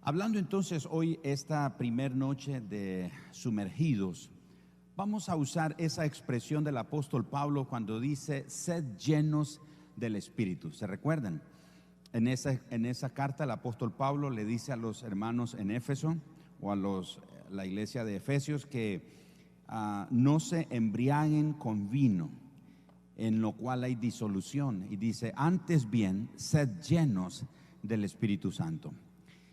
Hablando entonces hoy, esta primer noche de sumergidos, vamos a usar esa expresión del apóstol Pablo cuando dice: sed llenos del Espíritu. ¿Se recuerdan? En esa carta el apóstol Pablo le dice a los hermanos en Éfeso o a la iglesia de Efesios que no se embriaguen con vino, en lo cual hay disolución, y dice: antes bien, sed llenos del Espíritu Santo.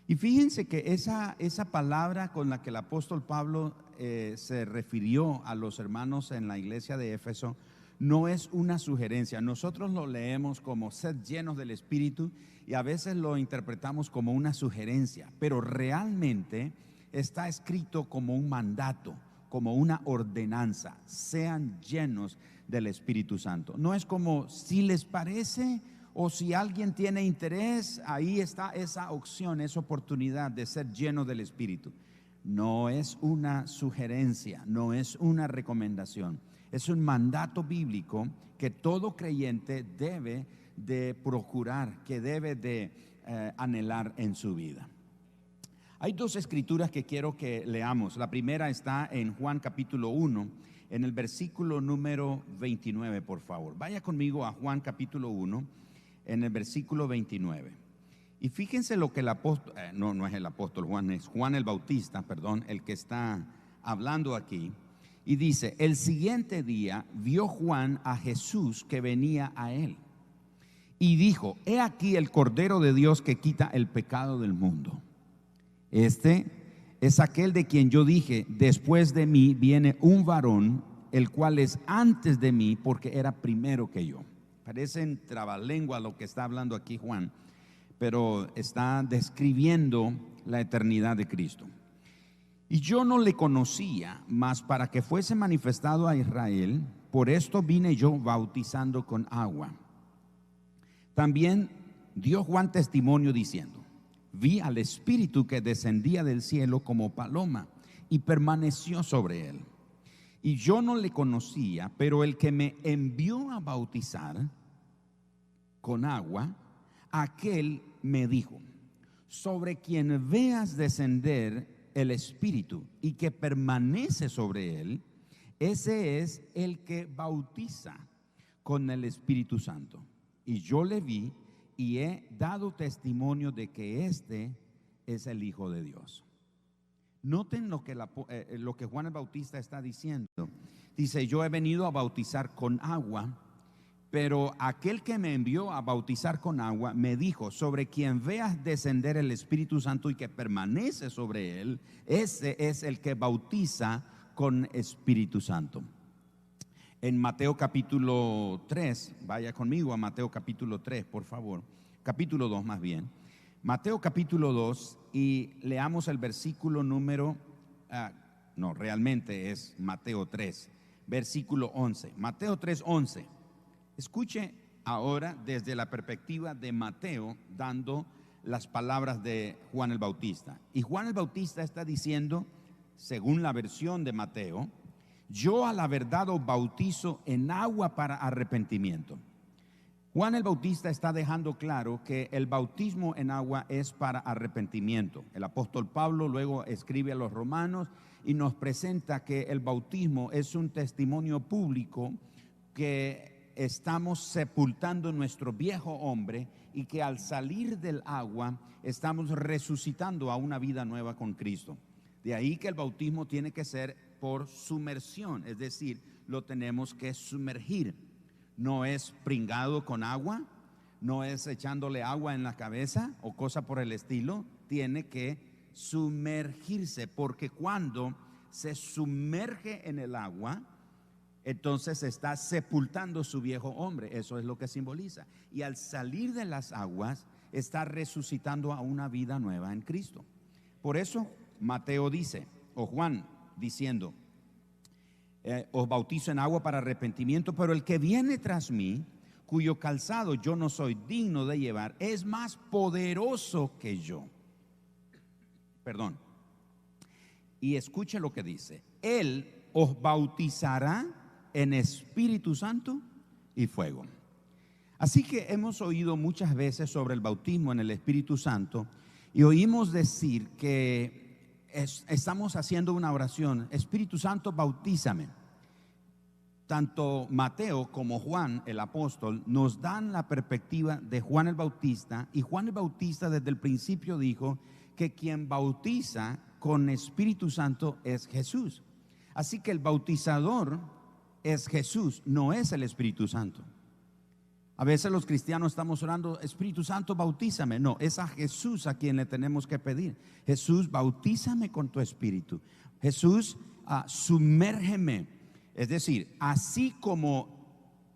Y fíjense que esa palabra con la que el apóstol Pablo se refirió a los hermanos en la iglesia de Éfeso no es una sugerencia. Nosotros lo leemos como sed llenos del Espíritu y a veces lo interpretamos como una sugerencia, pero realmente está escrito como un mandato, como una ordenanza: sean llenos del Espíritu Santo. No es como si les parece o si alguien tiene interés, ahí está esa opción, esa oportunidad de ser lleno del Espíritu. No es una sugerencia, no es una recomendación, es un mandato bíblico que todo creyente debe de procurar, que debe de anhelar en su vida. Hay dos escrituras que quiero que leamos. La primera está en Juan capítulo 1, en el versículo número 29, por favor. Vaya conmigo a Juan capítulo 1, en el versículo 29. Y fíjense lo que el apóstol, no es el apóstol Juan, es Juan el Bautista, perdón, el que está hablando aquí. Y dice: el siguiente día vio Juan a Jesús que venía a él, y dijo: he aquí el Cordero de Dios que quita el pecado del mundo. Este es aquel de quien yo dije: después de mí viene un varón, el cual es antes de mí, porque era primero que yo. Parecen trabalengua lo que está hablando aquí Juan, pero está describiendo la eternidad de Cristo. Y yo no le conocía, mas para que fuese manifestado a Israel, por esto vine yo bautizando con agua. También dio Juan testimonio diciendo: vi al Espíritu que descendía del cielo como paloma y permaneció sobre él. Y yo no le conocía, pero el que me envió a bautizar con agua, aquel me dijo: sobre quien veas descender el Espíritu y que permanece sobre él, ese es el que bautiza con el Espíritu Santo. Y yo le vi y he dado testimonio de que este es el Hijo de Dios. Noten lo que Juan el Bautista está diciendo. Dice: yo he venido a bautizar con agua, pero aquel que me envió a bautizar con agua me dijo: sobre quien veas descender el Espíritu Santo y que permanece sobre él, ese es el que bautiza con Espíritu Santo. En Mateo capítulo 3, vaya conmigo a Mateo capítulo 3, por favor. Capítulo 2 más bien. Mateo capítulo 2, y leamos el versículo número, realmente es Mateo 3, versículo 11. Mateo 3, 11. Escuche ahora desde la perspectiva de Mateo, dando las palabras de Juan el Bautista. Y Juan el Bautista está diciendo, según la versión de Mateo: yo a la verdad os bautizo en agua para arrepentimiento. Juan el Bautista está dejando claro que el bautismo en agua es para arrepentimiento. El apóstol Pablo luego escribe a los romanos y nos presenta que el bautismo es un testimonio público que estamos sepultando nuestro viejo hombre y que al salir del agua estamos resucitando a una vida nueva con Cristo. De ahí que el bautismo tiene que ser por sumersión, es decir, lo tenemos que sumergir. No es pringado con agua, no es echándole agua en la cabeza o cosa por el estilo. Tiene que sumergirse, porque cuando se sumerge en el agua, entonces está sepultando su viejo hombre. Eso es lo que simboliza. Y al salir de las aguas, está resucitando a una vida nueva en Cristo. Por eso Mateo dice, o Juan diciendo: os bautizo en agua para arrepentimiento, pero el que viene tras mí, cuyo calzado yo no soy digno de llevar, es más poderoso que yo. Perdón. Y escuche lo que dice: él os bautizará en Espíritu Santo y fuego. Así que hemos oído muchas veces sobre el bautismo en el Espíritu Santo, y oímos decir que estamos haciendo una oración: Espíritu Santo, bautízame. Tanto Mateo como Juan el apóstol nos dan la perspectiva de Juan el Bautista, y Juan el Bautista desde el principio dijo que quien bautiza con Espíritu Santo es Jesús. Así que el bautizador es Jesús, no es el Espíritu Santo. A veces los cristianos estamos orando: Espíritu Santo, bautízame. No, es a Jesús a quien le tenemos que pedir: Jesús, bautízame con tu Espíritu. Jesús, sumérgeme. Es decir, así como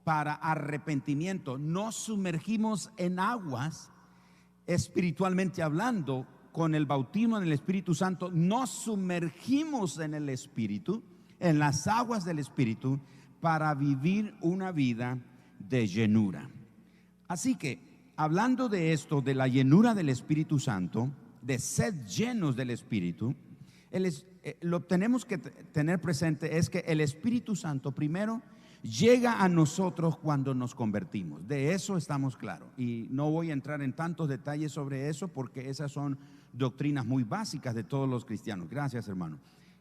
para arrepentimiento nos sumergimos en aguas, espiritualmente hablando, con el bautismo en el Espíritu Santo, nos sumergimos en el Espíritu, en las aguas del Espíritu, para vivir una vida de llenura. Así que, hablando de esto, de la llenura del Espíritu Santo, de ser llenos del Espíritu, lo tenemos que tener presente es que el Espíritu Santo primero llega a nosotros cuando nos convertimos. De eso estamos claros, y no voy a entrar en tantos detalles sobre eso porque esas son doctrinas muy básicas de todos los cristianos. Gracias, hermano.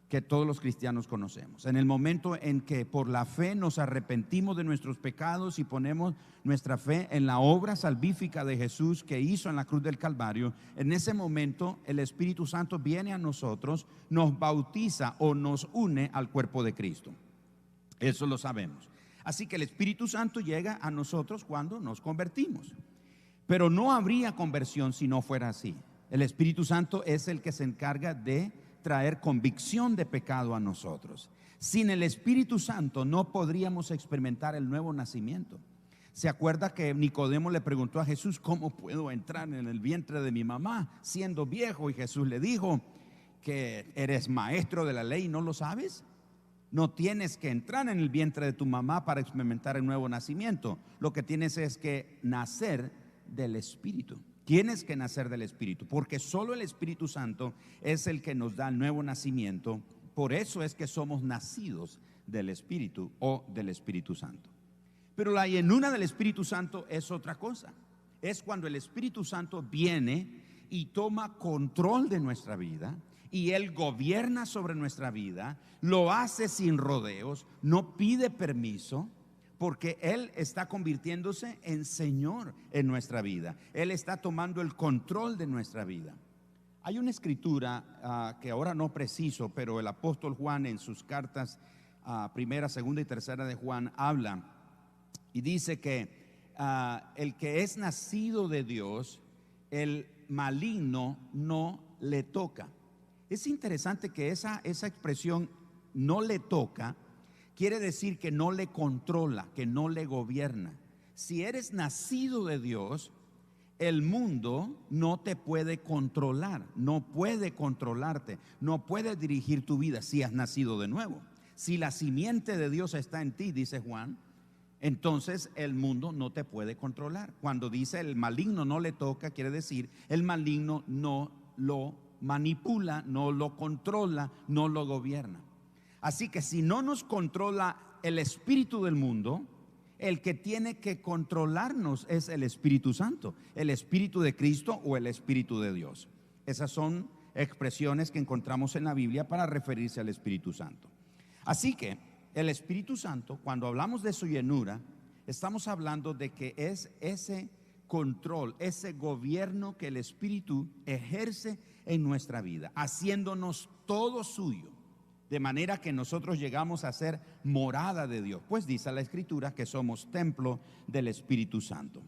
Que todos los cristianos conocemos. En el momento en que por la fe nos arrepentimos de nuestros pecados y ponemos nuestra fe en la obra salvífica de Jesús que hizo en la cruz del Calvario, en ese momento el Espíritu Santo viene a nosotros, nos bautiza o nos une al cuerpo de Cristo. Eso lo sabemos. Así que el Espíritu Santo llega a nosotros cuando nos convertimos. Pero no habría conversión si no fuera así. El Espíritu Santo es el que se encarga de traer convicción de pecado a nosotros. Sin el Espíritu Santo no podríamos experimentar el nuevo nacimiento. ¿Se acuerda que Nicodemo le preguntó a Jesús: ¿cómo puedo entrar en el vientre de mi mamá siendo viejo? Y Jesús le dijo: que eres maestro de la ley y no lo sabes. No tienes que entrar en el vientre de tu mamá para experimentar el nuevo nacimiento. Lo que tienes es que nacer del Espíritu. Tienes que nacer del Espíritu, porque solo el Espíritu Santo es el que nos da el nuevo nacimiento. Por eso es que somos nacidos del Espíritu o del Espíritu Santo. Pero la llenura del Espíritu Santo es otra cosa. Es cuando el Espíritu Santo viene y toma control de nuestra vida, y Él gobierna sobre nuestra vida, lo hace sin rodeos, no pide permiso, porque Él está convirtiéndose en Señor en nuestra vida. Él está tomando el control de nuestra vida. Hay una escritura que ahora no preciso, pero el apóstol Juan en sus cartas primera, segunda y tercera de Juan habla y dice que el que es nacido de Dios, el maligno no le toca. Es interesante que esa expresión "no le toca" quiere decir que no le controla, que no le gobierna. Si eres nacido de Dios, el mundo no te puede controlar, no puede controlarte, no puede dirigir tu vida si has nacido de nuevo. Si la simiente de Dios está en ti, dice Juan, entonces el mundo no te puede controlar. Cuando dice el maligno no le toca, quiere decir el maligno no lo manipula, no lo controla, no lo gobierna. Así que si no nos controla el espíritu del mundo, el que tiene que controlarnos es el Espíritu Santo, el Espíritu de Cristo o el Espíritu de Dios. Esas son expresiones que encontramos en la Biblia para referirse al Espíritu Santo. Así que el Espíritu Santo, cuando hablamos de su llenura, estamos hablando de que es ese control, ese gobierno que el Espíritu ejerce en nuestra vida, haciéndonos todo suyo, de manera que nosotros llegamos a ser morada de Dios. Pues dice la Escritura que somos templo del Espíritu Santo.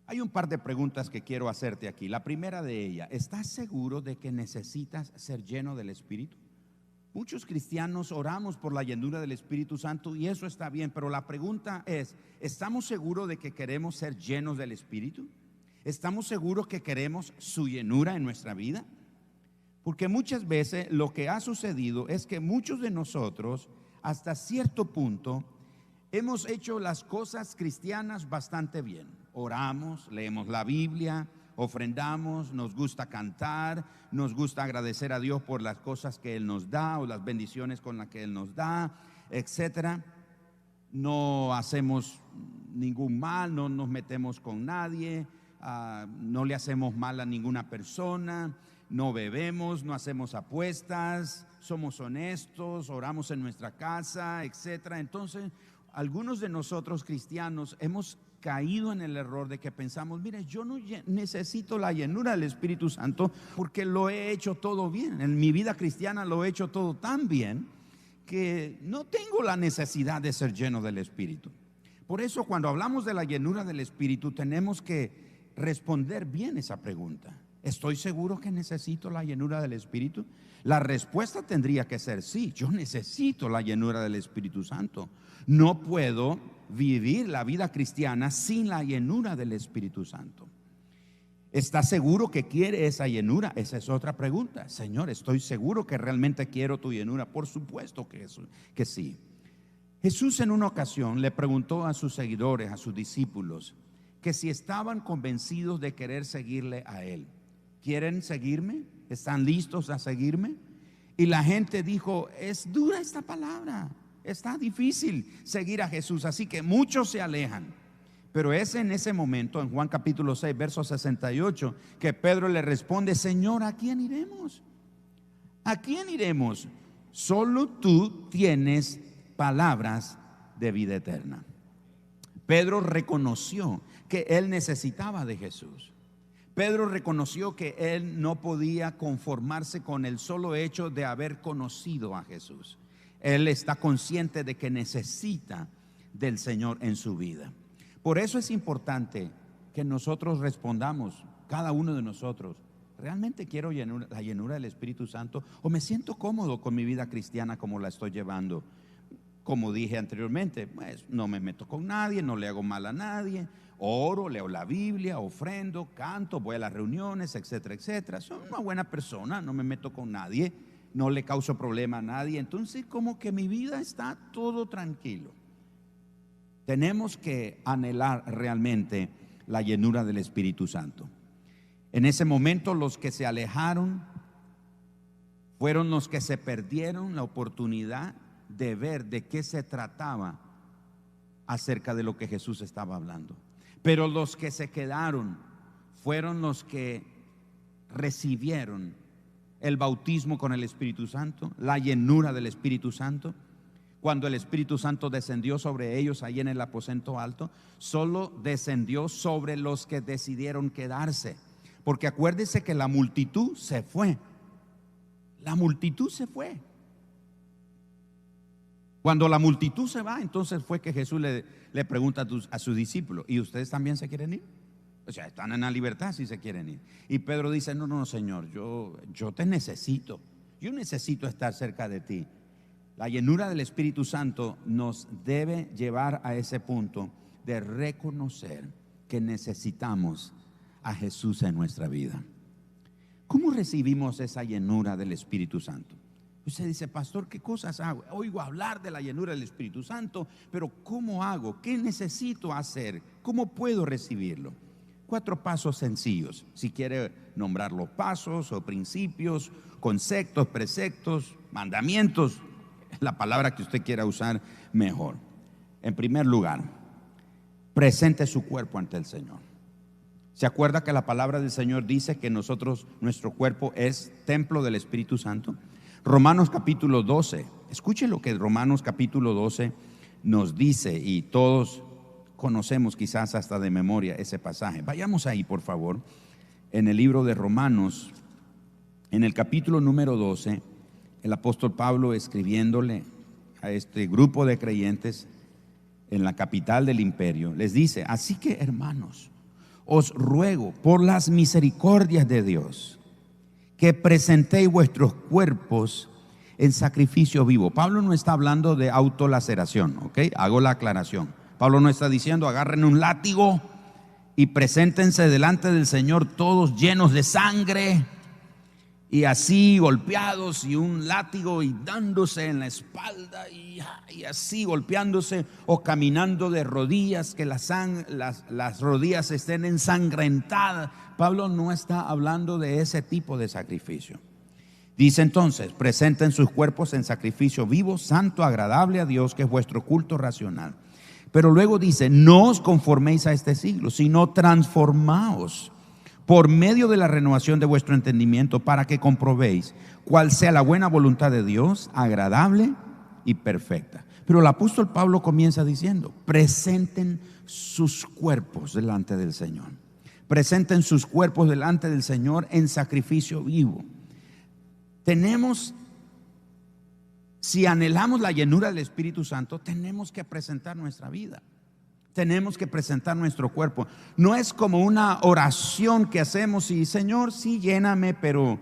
Hay un par de preguntas que quiero hacerte aquí. La primera de ellas: ¿estás seguro de que necesitas ser lleno del Espíritu? Muchos cristianos oramos por la llenura del Espíritu Santo y eso está bien, pero la pregunta es: ¿estamos seguros de que queremos ser llenos del Espíritu? ¿Estamos seguros que queremos su llenura en nuestra vida? Porque muchas veces lo que ha sucedido es que muchos de nosotros, hasta cierto punto, hemos hecho las cosas cristianas bastante bien. Oramos, leemos la Biblia, ofrendamos, nos gusta cantar, nos gusta agradecer a Dios por las cosas que Él nos da o las bendiciones con las que Él nos da, etcétera. No hacemos ningún mal, no nos metemos con nadie, no le hacemos mal a ninguna persona, no bebemos, no hacemos apuestas, somos honestos, oramos en nuestra casa, etcétera. Entonces, algunos de nosotros cristianos hemos caído en el error de que pensamos, mire, yo no necesito la llenura del Espíritu Santo porque lo he hecho todo bien. En mi vida cristiana lo he hecho todo tan bien que no tengo la necesidad de ser lleno del Espíritu. Por eso, cuando hablamos de la llenura del Espíritu, tenemos que responder bien esa pregunta. ¿Estoy seguro que necesito la llenura del Espíritu? La respuesta tendría que ser sí, yo necesito la llenura del Espíritu Santo. No puedo vivir la vida cristiana sin la llenura del Espíritu Santo. ¿Estás seguro que quiere esa llenura? Esa es otra pregunta. Señor, ¿estoy seguro que realmente quiero tu llenura? Por supuesto que sí. Jesús en una ocasión le preguntó a sus seguidores, a sus discípulos, que si estaban convencidos de querer seguirle a Él. ¿Quieren seguirme? ¿Están listos a seguirme? Y la gente dijo, es dura esta palabra, está difícil seguir a Jesús, así que muchos se alejan. Pero es en ese momento, en Juan capítulo 6, verso 68, que Pedro le responde, Señor, ¿a quién iremos? ¿A quién iremos? Solo tú tienes palabras de vida eterna. Pedro reconoció que él necesitaba de Jesús. Pedro reconoció que él no podía conformarse con el solo hecho de haber conocido a Jesús. Él está consciente de que necesita del Señor en su vida. Por eso es importante que nosotros respondamos, cada uno de nosotros, ¿realmente quiero la llenura del Espíritu Santo? ¿O me siento cómodo con mi vida cristiana como la estoy llevando? Como dije anteriormente, pues no me meto con nadie, no le hago mal a nadie, oro, leo la Biblia, ofrendo, canto, voy a las reuniones, etcétera, etcétera. Soy una buena persona, no me meto con nadie, no le causo problema a nadie. Entonces, como que mi vida está todo tranquilo. Tenemos que anhelar realmente la llenura del Espíritu Santo. En ese momento, los que se alejaron fueron los que se perdieron la oportunidad de ver de qué se trataba acerca de lo que Jesús estaba hablando. Pero los que se quedaron fueron los que recibieron el bautismo con el Espíritu Santo, la llenura del Espíritu Santo. Cuando el Espíritu Santo descendió sobre ellos ahí en el aposento alto, solo descendió sobre los que decidieron quedarse. Porque acuérdese que la multitud se fue. La multitud se fue. Cuando la multitud se va, entonces fue que Jesús le pregunta a sus discípulos, ¿y ustedes también se quieren ir? O sea, están en la libertad si se quieren ir. Y Pedro dice, no, Señor, yo te necesito. Yo necesito estar cerca de ti. La llenura del Espíritu Santo nos debe llevar a ese punto de reconocer que necesitamos a Jesús en nuestra vida. ¿Cómo recibimos esa llenura del Espíritu Santo? Usted dice, pastor, ¿qué cosas hago? Oigo hablar de la llenura del Espíritu Santo, pero ¿cómo hago? ¿Qué necesito hacer? ¿Cómo puedo recibirlo? 4 pasos sencillos. Si quiere nombrar los pasos o principios, conceptos, preceptos, mandamientos, la palabra que usted quiera usar, mejor. En primer lugar, presente su cuerpo ante el Señor. ¿Se acuerda que la palabra del Señor dice que nuestro cuerpo es templo del Espíritu Santo? Romanos capítulo 12, escuche lo que Romanos capítulo 12 nos dice, y todos conocemos quizás hasta de memoria ese pasaje. Vayamos ahí, por favor, en el libro de Romanos, en el capítulo número 12, el apóstol Pablo, escribiéndole a este grupo de creyentes en la capital del imperio, les dice, así que hermanos, os ruego por las misericordias de Dios que presentéis vuestros cuerpos en sacrificio vivo. Pablo no está hablando de autolaceración, ¿ok? Hago la aclaración. Pablo no está diciendo agarren un látigo y preséntense delante del Señor todos llenos de sangre y así golpeados, y un látigo y dándose en la espalda y así golpeándose, o caminando de rodillas, que las rodillas estén ensangrentadas. Pablo no está hablando de ese tipo de sacrificio. Dice entonces, presenten sus cuerpos en sacrificio vivo, santo, agradable a Dios, que es vuestro culto racional. Pero luego dice, no os conforméis a este siglo, sino transformaos por medio de la renovación de vuestro entendimiento, para que comprobéis cuál sea la buena voluntad de Dios, agradable y perfecta. Pero el apóstol Pablo comienza diciendo, presenten sus cuerpos delante del Señor. Presenten sus cuerpos delante del Señor en sacrificio vivo. Si anhelamos la llenura del Espíritu Santo, tenemos que presentar nuestra vida. Tenemos que presentar nuestro cuerpo. No es como una oración que hacemos y Señor, sí, lléname, pero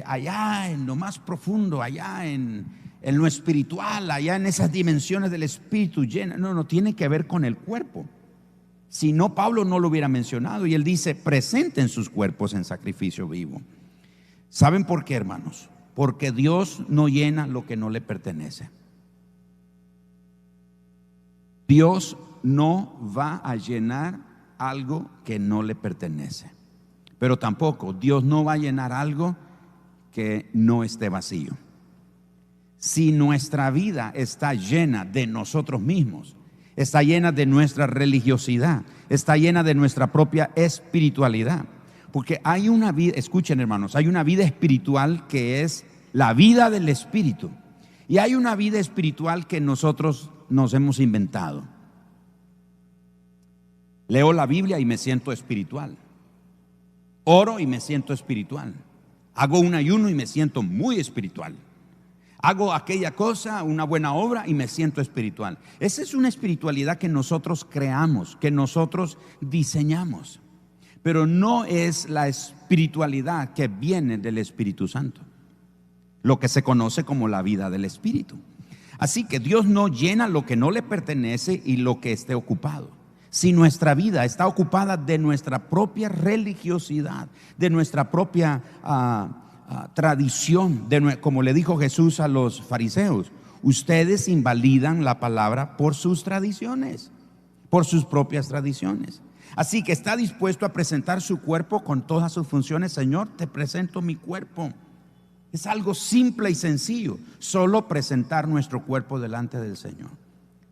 allá en lo más profundo, allá en lo espiritual, allá en esas dimensiones del Espíritu llena. No tiene que ver con el cuerpo. Si no, Pablo no lo hubiera mencionado. Y él dice, presenten sus cuerpos en sacrificio vivo. ¿Saben por qué, hermanos? Porque Dios no llena lo que no le pertenece. Dios no va a llenar algo que no le pertenece. Pero tampoco Dios no va a llenar algo que no esté vacío. Si nuestra vida está llena de nosotros mismos, está llena de nuestra religiosidad, está llena de nuestra propia espiritualidad. Porque hay una vida, escuchen hermanos, hay una vida espiritual que es la vida del Espíritu. Y hay una vida espiritual que nosotros nos hemos inventado. Leo la Biblia y me siento espiritual. Oro y me siento espiritual. Hago un ayuno y me siento muy espiritual. Hago aquella cosa, una buena obra y me siento espiritual. Esa es una espiritualidad que nosotros creamos, que nosotros diseñamos. Pero no es la espiritualidad que viene del Espíritu Santo, lo que se conoce como la vida del Espíritu. Así que Dios no llena lo que no le pertenece y lo que esté ocupado. Si nuestra vida está ocupada de nuestra propia religiosidad, de nuestra propia tradición, como le dijo Jesús a los fariseos, ustedes invalidan la palabra por sus tradiciones, por sus propias tradiciones. Así que está dispuesto a presentar su cuerpo con todas sus funciones. Señor, te presento mi cuerpo. Es algo simple y sencillo, solo presentar nuestro cuerpo delante del Señor.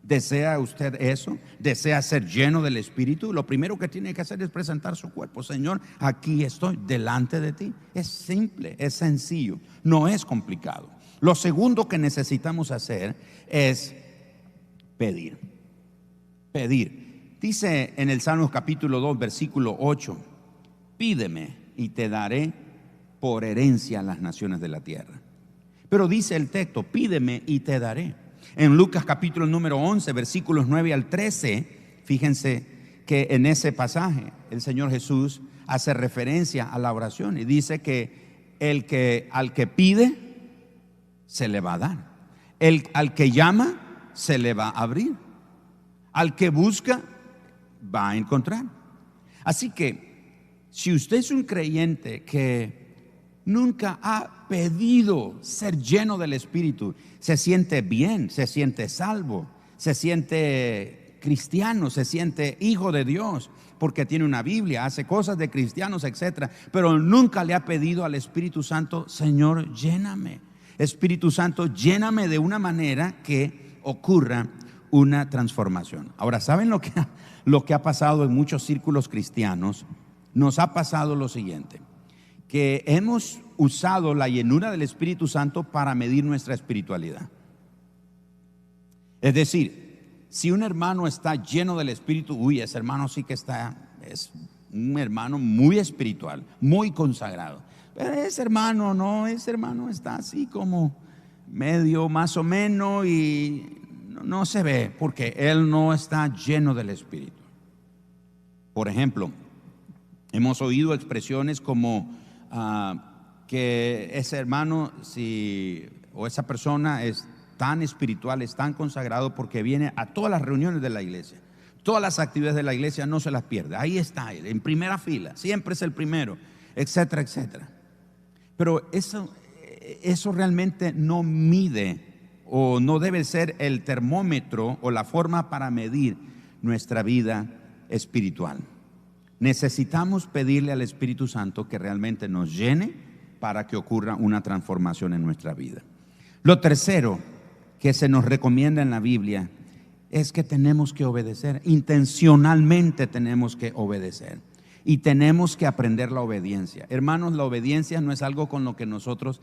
¿Desea usted eso? ¿Desea ser lleno del Espíritu? Lo primero que tiene que hacer es presentar su cuerpo. Señor, aquí estoy delante de ti. Es simple, es sencillo, no es complicado. Lo segundo que necesitamos hacer es pedir. Pedir. Dice en el Salmos capítulo 2, versículo 8, pídeme y te daré por herencia a las naciones de la tierra. Pero dice el texto, pídeme y te daré. En Lucas capítulo número 11, versículos 9 al 13, fíjense que en ese pasaje el Señor Jesús hace referencia a la oración y dice que al que pide se le va a dar, al que llama se le va a abrir, al que busca va a encontrar. Así que si usted es un creyente que nunca ha pedido ser lleno del Espíritu, se siente bien, se siente salvo, se siente cristiano, se siente hijo de Dios porque tiene una Biblia, hace cosas de cristianos, etcétera, pero nunca le ha pedido al Espíritu Santo, Señor, lléname. Espíritu Santo, lléname de una manera que ocurra una transformación. Ahora, ¿saben lo que ha pasado en muchos círculos cristianos? Nos ha pasado lo siguiente, que hemos usado la llenura del Espíritu Santo para medir nuestra espiritualidad. Es decir, si un hermano está lleno del Espíritu, ese hermano sí que es un hermano muy espiritual, muy consagrado. Pero ese hermano está así como medio más o menos y no se ve porque él no está lleno del Espíritu. Por ejemplo, hemos oído expresiones como que ese hermano o esa persona es tan espiritual, es tan consagrado porque viene a todas las reuniones de la iglesia, todas las actividades de la iglesia, no se las pierde. Ahí está él, en primera fila, siempre es el primero, etcétera, etcétera. Pero eso realmente no mide o no debe ser el termómetro o la forma para medir nuestra vida espiritual. Necesitamos pedirle al Espíritu Santo que realmente nos llene para que ocurra una transformación en nuestra vida. Lo tercero que se nos recomienda en la Biblia es que tenemos que obedecer, intencionalmente tenemos que obedecer y tenemos que aprender la obediencia. Hermanos, la obediencia no es algo con lo que nosotros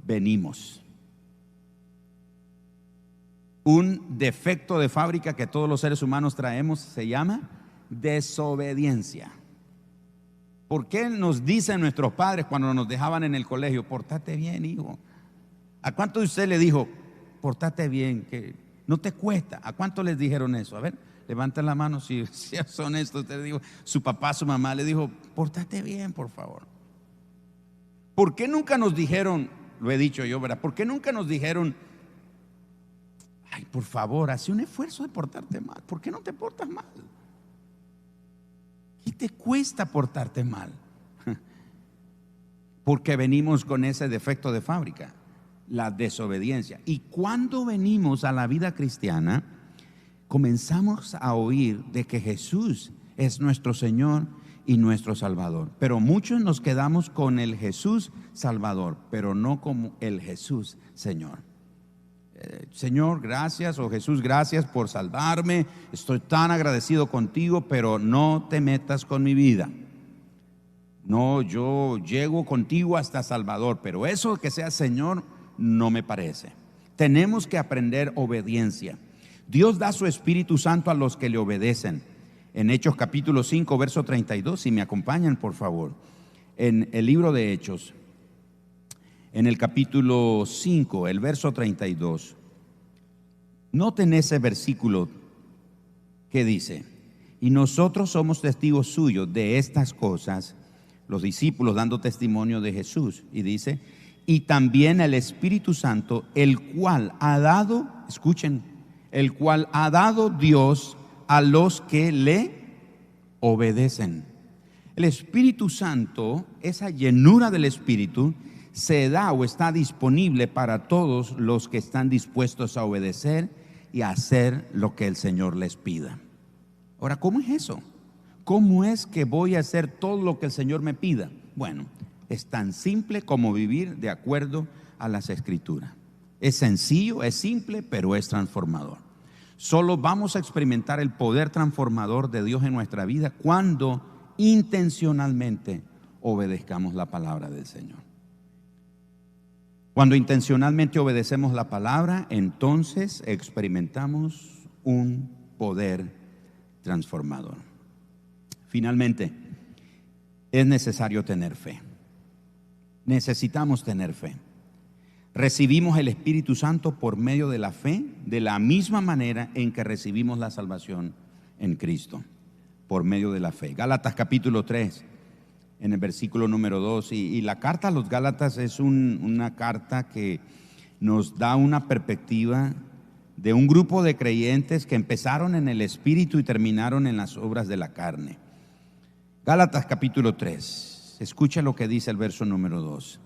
venimos. Un defecto de fábrica que todos los seres humanos traemos se llama desobediencia. ¿Por qué nos dicen nuestros padres cuando nos dejaban en el colegio: pórtate bien, hijo? ¿A cuánto de usted le dijo: pórtate bien, que no te cuesta? ¿A cuánto les dijeron eso? A ver, levanten la mano si son estos. Usted dijo, su papá, su mamá le dijo: pórtate bien, por favor. ¿Por qué nunca nos dijeron, lo he dicho yo, ¿verdad? ¿Por qué nunca nos dijeron: ay, por favor, haz un esfuerzo de portarte mal? ¿Por qué no te portas mal? ¿Qué te cuesta portarte mal? Porque venimos con ese defecto de fábrica, la desobediencia. Y cuando venimos a la vida cristiana, comenzamos a oír de que Jesús es nuestro Señor y nuestro Salvador. Pero muchos nos quedamos con el Jesús Salvador, pero no como el Jesús Señor. Señor, gracias, o Jesús, gracias por salvarme, estoy tan agradecido contigo, pero no te metas con mi vida. No, yo llego contigo hasta Salvador, pero eso que sea Señor no me parece. Tenemos que aprender obediencia. Dios da su Espíritu Santo a los que le obedecen. En Hechos capítulo 5, verso 32, si me acompañan, por favor. En el libro de Hechos, en el capítulo 5, el verso 32. Noten ese versículo que dice: y nosotros somos testigos suyos de estas cosas, los discípulos dando testimonio de Jesús. Y dice: y también el Espíritu Santo, el cual ha dado, escuchen, el cual ha dado Dios a los que le obedecen. El Espíritu Santo, esa llenura del Espíritu, se da o está disponible para todos los que están dispuestos a obedecer y a hacer lo que el Señor les pida. Ahora, ¿cómo es eso? ¿Cómo es que voy a hacer todo lo que el Señor me pida? Bueno, es tan simple como vivir de acuerdo a las Escrituras. Es sencillo, es simple, pero es transformador. Solo vamos a experimentar el poder transformador de Dios en nuestra vida cuando intencionalmente obedezcamos la palabra del Señor. Cuando intencionalmente obedecemos la palabra, entonces experimentamos un poder transformador. Finalmente, es necesario tener fe. Necesitamos tener fe. Recibimos el Espíritu Santo por medio de la fe, de la misma manera en que recibimos la salvación en Cristo, por medio de la fe. Gálatas capítulo 3, en el versículo número 2. Y la carta a los Gálatas es una carta que nos da una perspectiva de un grupo de creyentes que empezaron en el Espíritu y terminaron en las obras de la carne. Gálatas capítulo 3, escucha lo que dice el verso número 2.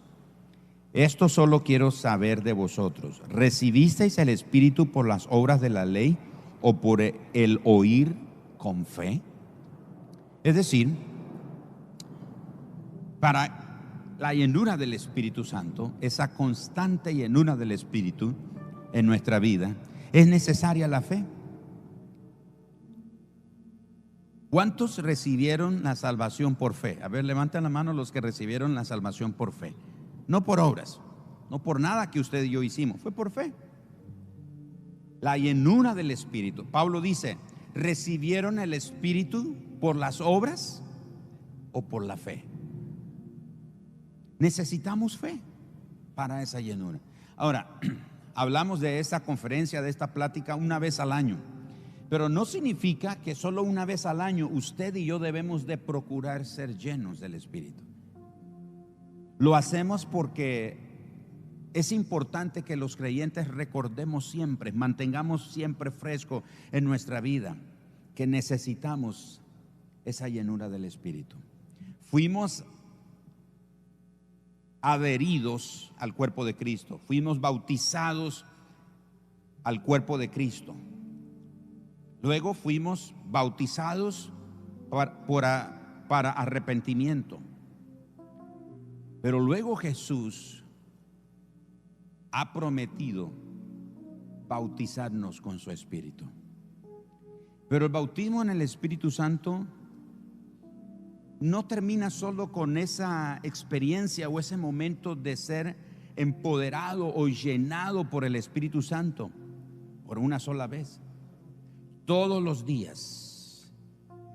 Esto solo quiero saber de vosotros: ¿recibisteis el Espíritu por las obras de la ley o por el oír con fe? Es decir, para la llenura del Espíritu Santo, esa constante llenura del Espíritu en nuestra vida, es necesaria la fe. ¿Cuántos recibieron la salvación por fe? A ver, levanten la mano los que recibieron la salvación por fe. No por obras, no por nada que usted y yo hicimos, fue por fe. La llenura del Espíritu. Pablo dice: ¿recibieron el Espíritu por las obras o por la fe? Necesitamos fe para esa llenura. Ahora, hablamos de esta conferencia, de esta plática una vez al año, pero no significa que solo una vez al año usted y yo debemos de procurar ser llenos del Espíritu. Lo hacemos porque es importante que los creyentes recordemos siempre, mantengamos siempre fresco en nuestra vida que necesitamos esa llenura del Espíritu. Fuimos adheridos al cuerpo de Cristo, fuimos bautizados al cuerpo de Cristo, luego fuimos bautizados para arrepentimiento, pero luego Jesús ha prometido bautizarnos con su Espíritu. Pero el bautismo en el Espíritu Santo no termina solo con esa experiencia o ese momento de ser empoderado o llenado por el Espíritu Santo por una sola vez. Todos los días,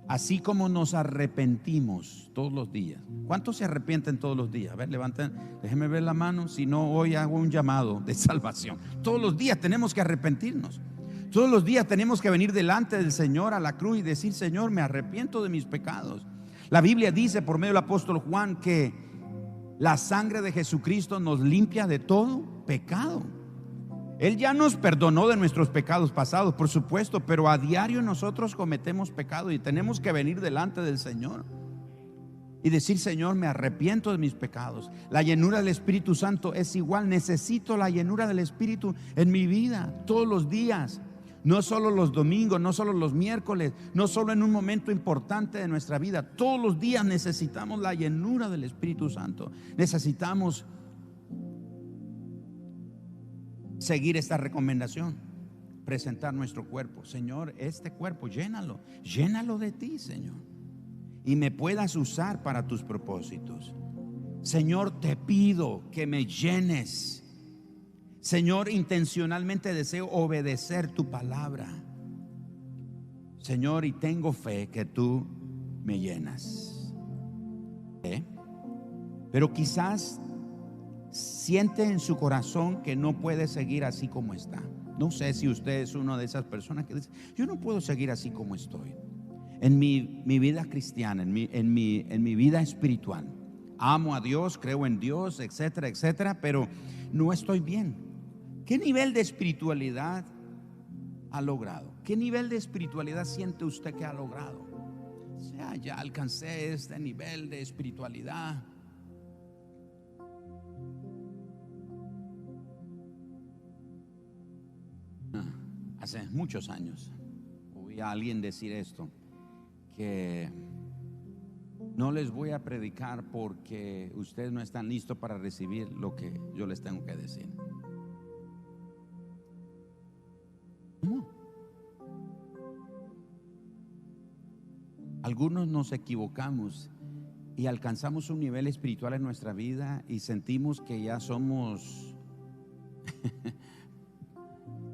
así como nos arrepentimos todos los días. ¿Cuántos se arrepienten todos los días? A ver, levanten, déjenme ver la mano. Si no, hoy hago un llamado de salvación. Todos los días tenemos que arrepentirnos. Todos los días tenemos que venir delante del Señor a la cruz y decir: Señor, me arrepiento de mis pecados. La Biblia dice por medio del apóstol Juan que la sangre de Jesucristo nos limpia de todo pecado. Él ya nos perdonó de nuestros pecados pasados, por supuesto, pero a diario nosotros cometemos pecado y tenemos que venir delante del Señor y decir: Señor, me arrepiento de mis pecados. La llenura del Espíritu Santo es igual. Necesito la llenura del Espíritu en mi vida todos los días. No solo los domingos, no solo los miércoles, no solo en un momento importante de nuestra vida. Todos los días necesitamos la llenura del Espíritu Santo. Necesitamos seguir esta recomendación, presentar nuestro cuerpo. Señor, este cuerpo, llénalo de ti, Señor, y me puedas usar para tus propósitos. Señor, te pido que me llenes. Señor, intencionalmente deseo obedecer tu palabra. Señor, y tengo fe que tú me llenas. Pero quizás siente en su corazón que no puede seguir así como está. No sé si usted es una de esas personas que dice: yo no puedo seguir así como estoy en mi vida cristiana, en mi vida espiritual. Amo a Dios, creo en Dios, etcétera, etcétera, pero no estoy bien. ¿Qué nivel de espiritualidad ha logrado? ¿Qué nivel de espiritualidad siente usted que ha logrado? O sea, ya alcancé este nivel de espiritualidad. Hace muchos años oí a alguien decir esto, que no les voy a predicar porque ustedes no están listos para recibir lo que yo les tengo que decir. No. Algunos nos equivocamos y alcanzamos un nivel espiritual en nuestra vida y sentimos que ya somos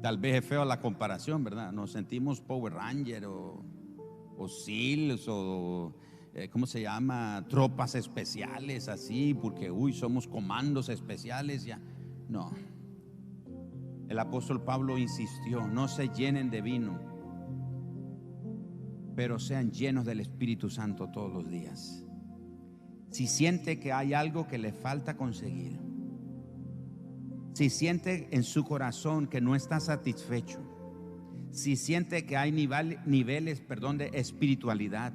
tal vez es feo la comparación, ¿verdad? Nos sentimos Power Ranger o SEALs o ¿cómo se llama? Tropas especiales, así, porque somos comandos especiales ya. No. El apóstol Pablo insistió: no se llenen de vino, pero sean llenos del Espíritu Santo todos los días. Si siente que hay algo que le falta conseguir, si siente en su corazón que no está satisfecho, si siente que hay niveles de espiritualidad,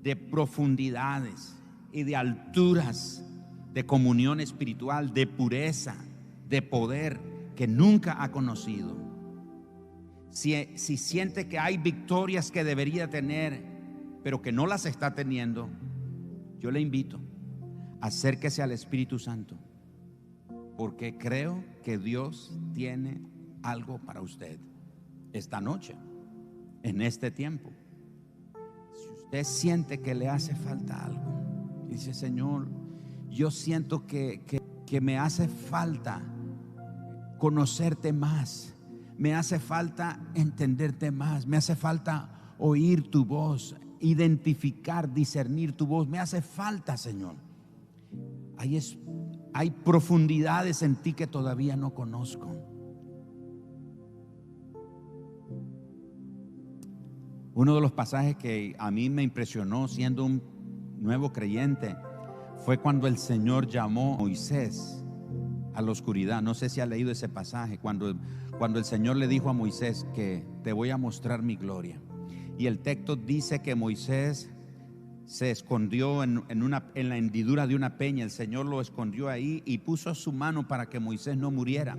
de profundidades y de alturas, de comunión espiritual, de pureza, de poder que nunca ha conocido, si siente que hay victorias que debería tener pero que no las está teniendo, yo le invito: acérquese al Espíritu Santo, porque creo que Dios tiene algo para usted esta noche, en este tiempo. Si usted siente que le hace falta algo, dice: Señor, yo siento que me hace falta conocerte más, me hace falta entenderte más, me hace falta oír tu voz, identificar, discernir tu voz, me hace falta, Señor. Hay profundidades en ti que todavía no conozco. Uno de los pasajes que a mí me impresionó siendo un nuevo creyente fue cuando el Señor llamó a Moisés a la oscuridad. No sé si ha leído ese pasaje, cuando el Señor le dijo a Moisés que te voy a mostrar mi gloria. Y el texto dice que Moisés se escondió en la hendidura de una peña. El Señor lo escondió ahí y puso su mano para que Moisés no muriera.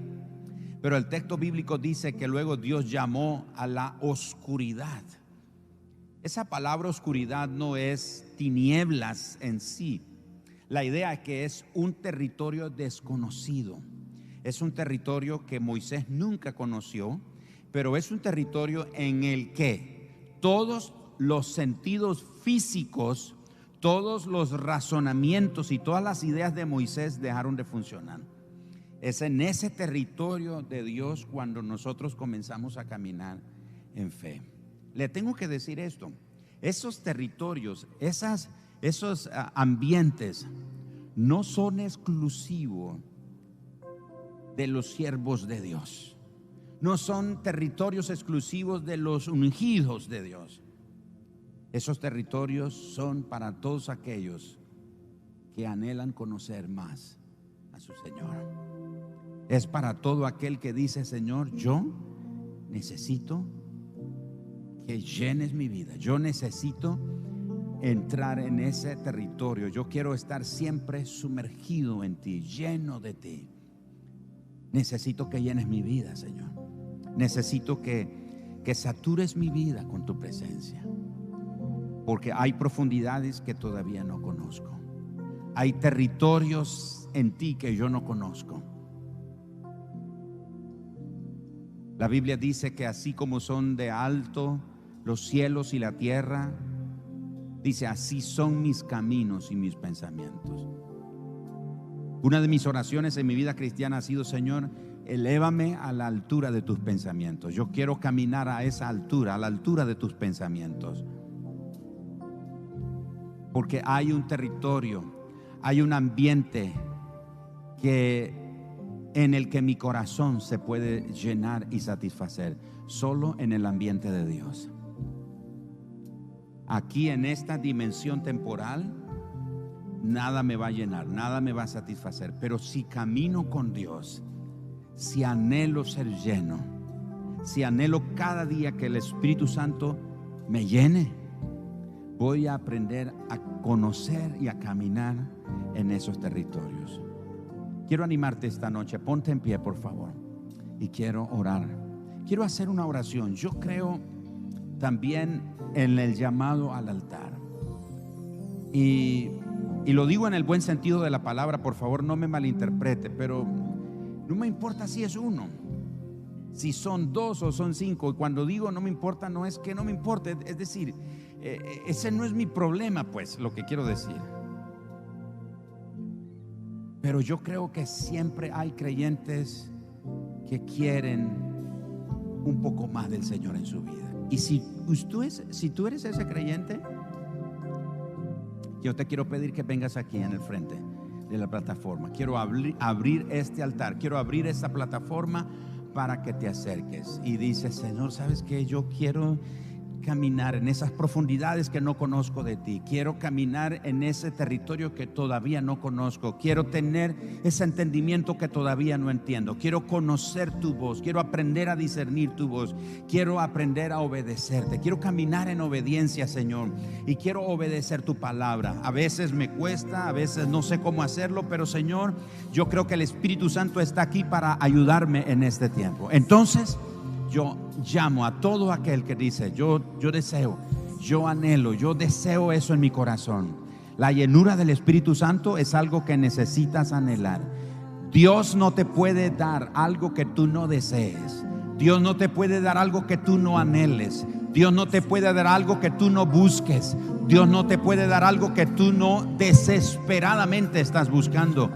Pero el texto bíblico dice que luego Dios llamó a la oscuridad. Esa palabra oscuridad no es tinieblas en sí. La idea es que es un territorio desconocido. Es un territorio que Moisés nunca conoció, pero es un territorio en el que todos los sentidos físicos, todos los razonamientos y todas las ideas de Moisés dejaron de funcionar. Es en ese territorio de Dios cuando nosotros comenzamos a caminar en fe. Le tengo que decir esto: esos territorios, esos ambientes no son exclusivos de los siervos de Dios. No son territorios exclusivos de los ungidos de Dios. Esos territorios son para todos aquellos que anhelan conocer más a su Señor. Es para todo aquel que dice: Señor, yo necesito que llenes mi vida. Yo necesito entrar en ese territorio. Yo quiero estar siempre sumergido en ti, lleno de ti. Necesito que llenes mi vida, Señor. Necesito que satures mi vida con tu presencia, porque hay profundidades que todavía no conozco. Hay territorios en ti que yo no conozco. La Biblia dice que así como son de alto los cielos y la tierra, dice, así son mis caminos y mis pensamientos. Una de mis oraciones en mi vida cristiana ha sido: Señor, elévame a la altura de tus pensamientos. Yo quiero caminar a esa altura, a la altura de tus pensamientos. Porque hay un territorio, hay un ambiente en el que mi corazón se puede llenar y satisfacer, solo en el ambiente de Dios. Aquí en esta dimensión temporal, nada me va a llenar, nada me va a satisfacer. Pero si camino con Dios, si anhelo ser lleno, si anhelo cada día que el Espíritu Santo me llene, voy a aprender a conocer y a caminar en esos territorios. Quiero animarte esta noche. Ponte en pie, por favor, y quiero orar. Quiero hacer una oración. Yo creo también en el llamado al altar, y lo digo en el buen sentido de la palabra. Por favor, no me malinterprete, pero no me importa si es uno, si son dos o son cinco. Y cuando digo no me importa, no es que no me importe, es decir, ese no es mi problema, pues, lo que quiero decir. Pero yo creo que siempre hay creyentes que quieren un poco más del Señor en su vida. Y si tú eres ese creyente, yo te quiero pedir que vengas aquí en el frente de la plataforma. Quiero abrir este altar, quiero abrir esta plataforma para que te acerques y dices: Señor, ¿sabes qué? Yo quiero caminar en esas profundidades que no conozco de ti. Quiero caminar en ese territorio que todavía no conozco. Quiero tener ese entendimiento que todavía no entiendo. Quiero conocer tu voz. Quiero aprender a discernir tu voz. Quiero aprender a obedecerte. Quiero caminar en obediencia, Señor, y quiero obedecer tu palabra. A veces me cuesta, a veces no sé cómo hacerlo, pero Señor, yo creo que el Espíritu Santo está aquí para ayudarme en este tiempo. Entonces, yo llamo a todo aquel que dice: yo deseo, yo anhelo, yo deseo eso en mi corazón. La llenura del Espíritu Santo es algo que necesitas anhelar. Dios no te puede dar algo que tú no desees. Dios no te puede dar algo que tú no anheles. Dios no te puede dar algo que tú no busques. Dios no te puede dar algo que tú no desesperadamente estás buscando.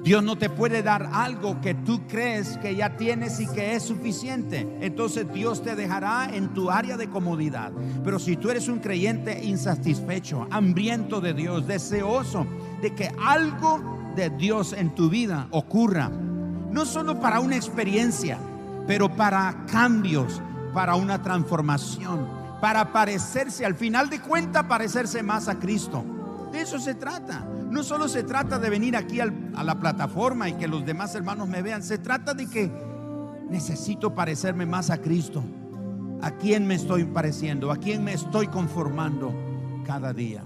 Dios no te puede dar algo que tú crees que ya tienes y que es suficiente. Entonces Dios te dejará en tu área de comodidad. Pero si tú eres un creyente insatisfecho, hambriento de Dios, deseoso de que algo de Dios en tu vida ocurra, no solo para una experiencia, pero para cambios, para una transformación, para parecerse, al final de cuentas, parecerse más a Cristo. De eso se trata. No solo se trata de venir aquí a la plataforma y que los demás hermanos me vean. Se trata de que necesito parecerme más a Cristo. ¿A quién me estoy pareciendo? ¿A quién me estoy conformando cada día?